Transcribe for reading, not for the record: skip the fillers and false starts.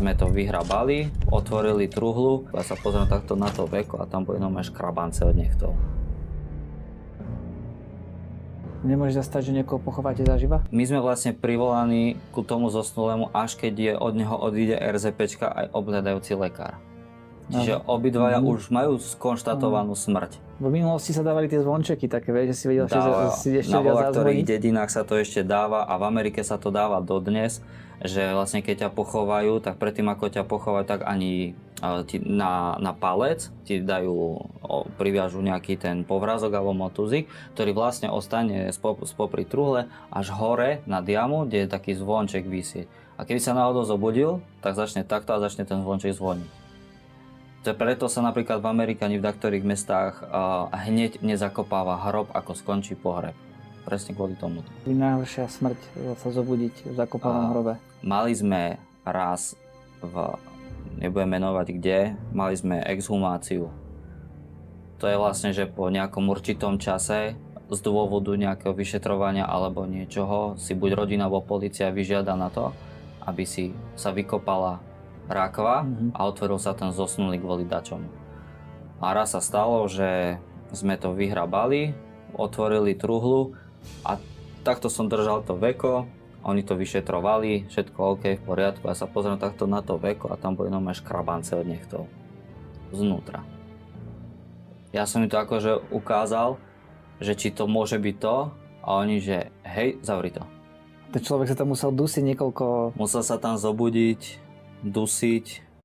sme to vyhrabali, otvorili truhlu, ja sa pozriem takto na to veko a tam boli normálne škrabance od nechtov. Nemôže sa stať, že niekoho pochováte zaživa? My sme vlastne privolaní ku tomu zosnulému, až keď od neho odíde RZPčka aj obhľadajúci lekár. Čiže obidvaja už majú skonštatovanú smrť. V minulosti sa dávali tie zvončeky také, vieš, že si vedel, že si ešte na vedel ktorých zazvoniť. dedinách sa to ešte dáva a v Amerike sa to dáva dodnes, že vlastne keď ťa pochovajú, tak predtým ako ťa pochovajú, tak ani ti na palec ti priviažu nejaký ten povrázok alebo motúzik, ktorý vlastne ostane spopri truhle až hore na diamu, kde je taký zvonček visieť. A keby sa náhodou zobudil, tak začne takto a začne ten zvonček zvoniť. Preto sa napríklad v Amerike ani v niektorých mestách hneď nezakopáva hrob, ako skončí pohreb. Presne kvôli tomu. Najhoršia smrť sa zobudiť v zakopávanom hrobe. Mali sme raz nebudem menovať kde, mali sme exhumáciu. To je vlastne, že po nejakom určitom čase z dôvodu nejakého vyšetrovania alebo niečoho si buď rodina alebo polícia vyžiada na to, aby si sa vykopala rákva a otvoril sa ten zosnulý kvôli dačomu. A raz sa stalo, že sme to vyhrabali, otvorili truhlu a takto som držal to veko, oni to vyšetrovali, všetko OK, v poriadku, ja sa pozriem takto na to veko a tam boli normálne škrabance od nechtov znútra. Ja som im to akože ukázal, že či to môže byť to a oni, že hej, zavri to. Ten človek sa tam musel dusiť niekoľko... Musel sa tam zobudiť, dusiť,